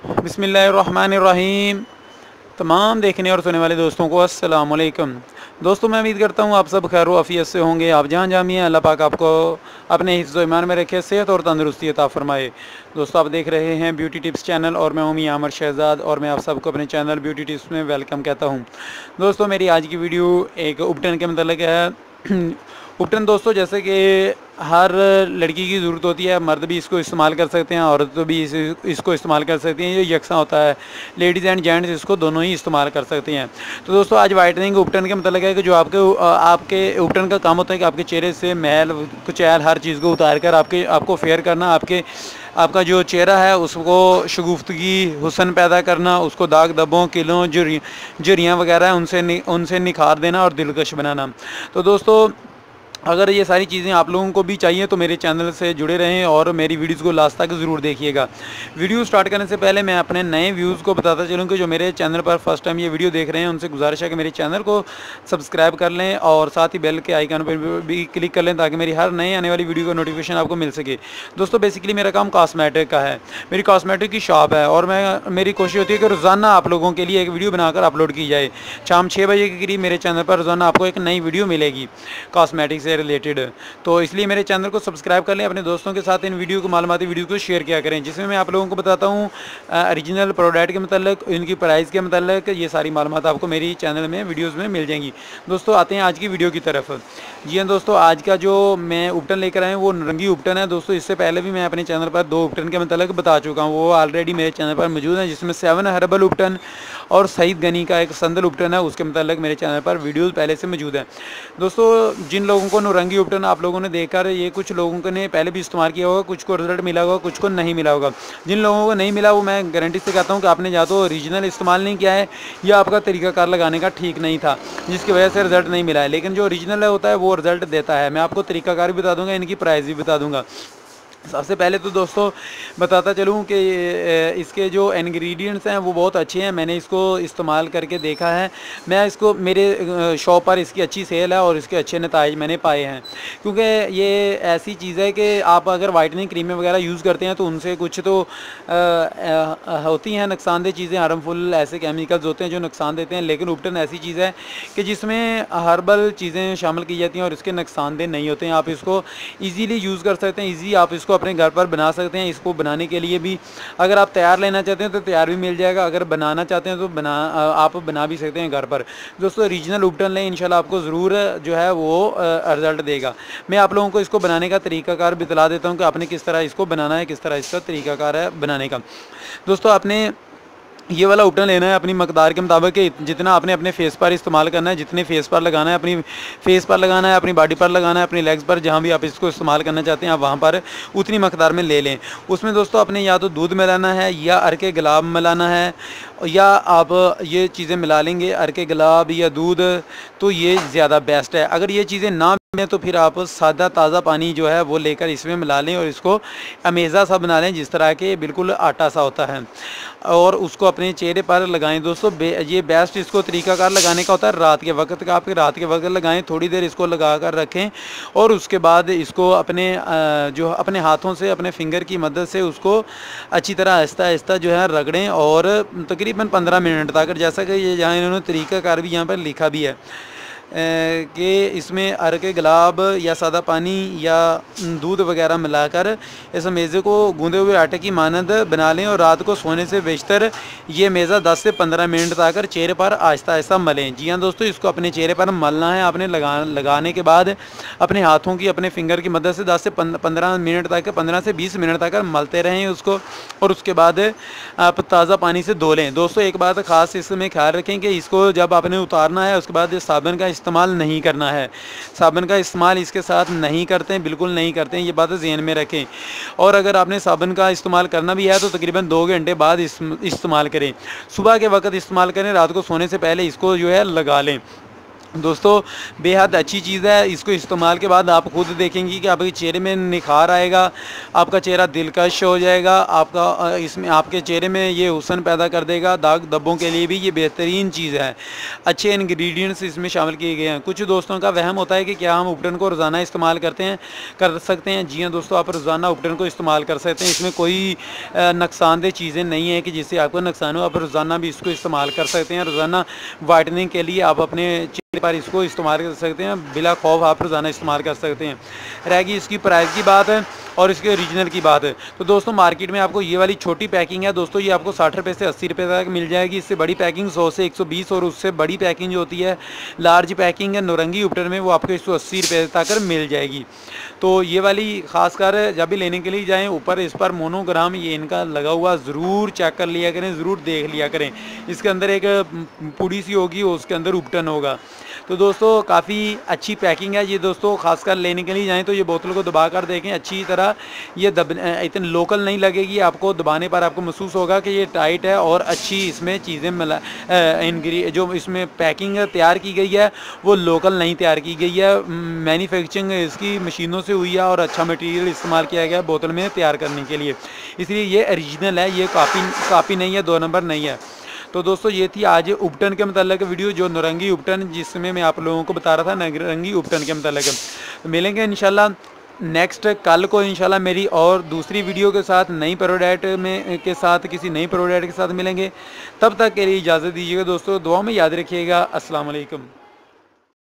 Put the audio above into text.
बिस्मिल्लाहिर्रहमानिर्रहीम। तमाम देखने और सुनने वाले दोस्तों को अस्सलाम वालेकुम। दोस्तों, मैं उम्मीद करता हूँ आप सब खैर व आफियत से होंगे। आप जहाँ जहाँ भी हैं, अल्लाह पाक आपको अपने हिफ्ज़ व ईमान में रखे, सेहत और तंदुरुस्ती अता फरमाए। दोस्तों, आप देख रहे हैं ब्यूटी टिप्स चैनल और मैं हूं मियां आमर शहजाद और मैं आप सबको अपने चैनल ब्यूटी टिप्स में वेलकम कहता हूँ। दोस्तों, मेरी आज की वीडियो एक उपटन के मतलब है। उपटन दोस्तों, जैसे कि हर लड़की की ज़रूरत होती है, मर्द भी इसको इस्तेमाल कर सकते हैं, औरत भी इसको इस्तेमाल कर सकती हैं। ये यकसा होता है, लेडीज़ एंड जेंट्स इसको दोनों ही इस्तेमाल कर सकते हैं। तो दोस्तों, आज वाइटनिंग उपटन के मतलब है कि जो आपके उपटन का काम होता है कि आपके चेहरे से मैल कुचैल हर चीज़ को उतार कर आपको फेयर करना, आपका जो चेहरा है उसको शगुफ्तगी हुस्न पैदा करना, उसको दाग धब्बों किलों झुर्रियाँ वगैरह उनसे निखार देना और दिलकश बनाना। तो दोस्तों, अगर ये सारी चीज़ें आप लोगों को भी चाहिए तो मेरे चैनल से जुड़े रहें और मेरी वीडियोज़ को लास्ट तक ज़रूर देखिएगा। वीडियो स्टार्ट करने से पहले मैं अपने नए व्यूज़ को बताता चलूँ कि जो मेरे चैनल पर फर्स्ट टाइम ये वीडियो देख रहे हैं उनसे गुजारिश है कि मेरे चैनल को सब्सक्राइब कर लें और साथ ही बेल के आइकन पर भी क्लिक कर लें ताकि मेरी हर नई आने वाली वीडियो का नोटिफिकेशन आपको मिल सके। दोस्तों, बेसिकली मेरा काम कॉस्मेटिक का है, मेरी कॉस्मेटिक की शॉप है और मेरी कोशिश होती है कि रोज़ाना आप लोगों के लिए एक वीडियो बनाकर अपलोड की जाए। शाम 6 बजे के करीब मेरे चैनल पर रोज़ाना आपको एक नई वीडियो मिलेगी कॉस्मेटिक से रिलेटेड। तो इसलिए मेरे चैनल को सब्सक्राइब कर लें, अपने दोस्तों के साथ इन वीडियो को मालूमाती वीडियो को शेयर किया करें, जिसमें मैं आप लोगों को बताता हूँ ओरिजिनल प्रोडक्ट के मतलब, इनकी प्राइस के मतलब, ये सारी मालूमात आपको मेरी चैनल में वीडियोज़ में मिल जाएंगी। दोस्तों, आते हैं आज की वीडियो की तरफ। जी हाँ दोस्तों, आज का जो मैं उपटन लेकर आया हूँ वो नरंगी उपटन है। दोस्तों, इससे पहले भी मैं अपने चैनल पर 2 उपटन के मतलब बता चुका हूँ, वो ऑलरेडी मेरे चैनल पर मौजूद है, जिसमें 7 हर्बल उपटन और सईद गनी का एक संदल उपटन है, उसके मतलब मेरे चैनल पर वीडियोज़ पहले से मौजूद है। दोस्तों, जिन लोगों को नौरंगी उपटन आप लोगों ने देखकर, ये कुछ लोगों ने पहले भी इस्तेमाल किया होगा, कुछ को रिजल्ट मिला होगा, कुछ को नहीं मिला होगा। जिन लोगों को नहीं मिला वो मैं गारंटी से कहता हूँ कि आपने या तो ओरिजिनल इस्तेमाल नहीं किया है या आपका तरीकाकार लगाने का ठीक नहीं था, जिसकी वजह से रिजल्ट नहीं मिला है। लेकिन जो ओरिजिनल होता है वो रिजल्ट देता है। मैं आपको तरीकाकार भी बता दूंगा, इनकी प्राइस भी बता दूंगा। सबसे पहले तो दोस्तों बताता चलूँ कि इसके जो इंग्रेडिएंट्स हैं वो बहुत अच्छे हैं। मैंने इसको इस्तेमाल करके देखा है, मैं इसको मेरे शॉप पर इसकी अच्छी सेल है और इसके अच्छे नताइज मैंने पाए हैं। क्योंकि ये ऐसी चीज़ है कि आप अगर वाइटनिंग क्रीमें वगैरह यूज़ करते हैं तो उनसे कुछ तो होती हैं नुकसानदेह चीज़ें, हार्मफुल ऐसे केमिकल्स होते हैं जो नुकसान देते हैं। लेकिन उपटन ऐसी चीज़ है कि जिसमें हर्बल चीज़ें शामिल की जाती हैं और इसके नुकसानदेह नहीं होते हैं। आप इसको ईज़िली यूज़ कर सकते हैं, ईज़ी आप इसको अपने घर पर बना सकते हैं। इसको बनाने के लिए भी अगर आप तैयार लेना चाहते हैं तो तैयार भी मिल जाएगा, अगर बनाना चाहते हैं तो आप बना भी सकते हैं घर पर। दोस्तों, रीजनल उपटन लें, इंशाल्लाह आपको ज़रूर जो है वो रिज़ल्ट देगा। मैं आप लोगों को इसको बनाने का तरीकाकार बतला देता हूँ कि आपने किस तरह इसको बनाना है, किस तरह इसका तरीकाकार है बनाने का। दोस्तों, आपने ये वाला उपटन लेना है अपनी मकदार के मुताबिक कि जितना आपने अपने फेस पर इस्तेमाल करना है, जितने फेस पर लगाना है, अपनी फेस पर लगाना है, अपनी बॉडी पर लगाना है, अपनी लेग्स पर, जहाँ भी आप इसको इस्तेमाल करना चाहते हैं आप वहाँ पर उतनी मकदार में ले लें। उसमें दोस्तों आपने या तो दूध मिलाना है या अरके गुलाब मिलाना है, या आप ये चीज़ें मिला लेंगे अरके गुलाब या दूध, तो ये ज़्यादा बेस्ट है। अगर ये चीज़ें ना मिलें तो फिर आप सादा ताज़ा पानी जो है वो लेकर इसमें मिला लें और इसको अमेज़ा सा बना लें, जिस तरह के बिल्कुल आटा सा होता है, और उसको अपने चेहरे पर लगाएं। दोस्तों, ये बेस्ट इसको तरीकाकार लगाने का होता है रात के वक्त का। आप रात के वक्त लगाएं, थोड़ी देर इसको लगा कर रखें और उसके बाद इसको अपने हाथों से, अपने फिंगर की मदद से उसको अच्छी तरह आहिस्ता आहिस्ता जो है रगड़ें और तकरीबन 15 मिनट तक, जैसा कि ये यहाँ इन्होंने तरीकाकार भी यहाँ पर लिखा भी है कि इसमें अरके गुलाब या सादा पानी या दूध वगैरह मिलाकर इस मेज़े को गूंदे हुए आटे की मानद बना लें और रात को सोने से बेशतर ये मेज़ा 10 से 15 मिनट तक चेहरे पर आहिस्ता आहिस्ता मलें। जी हाँ दोस्तों, इसको अपने चेहरे पर मलना है। आपने लगाने के बाद अपने हाथों की, अपने फिंगर की मदद से 10 से 15 मिनट तक, 15 से 20 मिनट तक मलते रहें उसको, और उसके बाद आप ताज़ा पानी से धो लें। दोस्तों, एक बात ख़ास इसमें ख्याल रखें कि इसको जब आपने उतारना है उसके बाद साबुन का इस्तेमाल नहीं करना है। साबुन का इस्तेमाल इसके साथ नहीं करते हैं, बिल्कुल नहीं करते हैं, ये बात ज़हन में रखें। और अगर आपने साबुन का इस्तेमाल करना भी है तो तकरीबन 2 घंटे बाद इस्तेमाल करें। सुबह के वक्त इस्तेमाल करें, रात को सोने से पहले इसको जो है लगा लें। दोस्तों बेहद अच्छी चीज़ है। इसको इस्तेमाल के बाद आप खुद देखेंगी कि आपके चेहरे में निखार आएगा, आपका चेहरा दिलकश हो जाएगा, आपका इसमें आपके चेहरे में ये हुस्न पैदा कर देगा। दाग धब्बों के लिए भी ये बेहतरीन चीज़ है। अच्छे इंग्रेडिएंट्स इसमें शामिल किए गए हैं। कुछ दोस्तों का वहम होता है कि क्या हम उपटन को रोज़ाना इस्तेमाल कर सकते हैं। जी हाँ दोस्तों, आप रोज़ाना उपटन को इस्तेमाल कर सकते हैं। इसमें कोई नुकसानदेह चीज़ें नहीं है कि जिससे आपको नुकसान हो। आप रोज़ाना भी इसको इस्तेमाल कर सकते हैं। रोज़ाना वाइटनिंग के लिए आप अपने पर इसको इस्तेमाल कर सकते हैं, बिला खौफ आप रोज़ाना इस्तेमाल कर सकते हैं। रहेगी इसकी प्राइस की बात है और इसके ओरिजिनल की बात है। तो दोस्तों मार्केट में आपको ये वाली छोटी पैकिंग है दोस्तों, ये आपको 60 रुपये से 80 रुपये तक मिल जाएगी। इससे बड़ी पैकिंग 100 से 120 और उससे बड़ी पैकिंग जो होती है लार्ज पैकिंग है नौरंगी उपटन में, वो आपको 180 रुपये तक मिल जाएगी। तो ये वाली खासकर जब भी लेने के लिए जाएँ, ऊपर इस पर मोनोग्राम ये इनका लगा हुआ ज़रूर चेक कर लिया करें, ज़रूर देख लिया करें। इसके अंदर एक पुड़ी सी होगी, उसके अंदर उपटन होगा। तो दोस्तों काफ़ी अच्छी पैकिंग है ये दोस्तों, खासकर लेने के लिए जाएँ तो ये बोतल को दबा कर देखें अच्छी तरह। ये इतनी लोकल नहीं लगेगी आपको, दबाने पर आपको महसूस होगा कि ये टाइट है और अच्छी इसमें चीज़ें मिला जो इसमें पैकिंग तैयार की गई है वो लोकल नहीं तैयार की गई है। मैन्युफैक्चरिंग इसकी मशीनों से हुई है और अच्छा मटेरियल इस्तेमाल किया गया है बोतल में तैयार करने के लिए, इसलिए ये ओरिजिनल है। ये कापी नहीं है, 2 नंबर नहीं है। तो दोस्तों ये थी आज उपटन के मतलब वीडियो, जो नौरंगी उपटन जिसमें मैं आप लोगों को बता रहा था नौरंगी उपटन के मतलब। तो मिलेंगे इंशाल्लाह नेक्स्ट कल को इंशाल्लाह मेरी और दूसरी वीडियो के साथ नई प्रोडक्ट में के साथ किसी नई प्रोडक्ट के साथ मिलेंगे। तब तक के लिए इजाज़त दीजिएगा दोस्तों, दुआ में याद रखिएगा। अस्सलाम वालेकुम।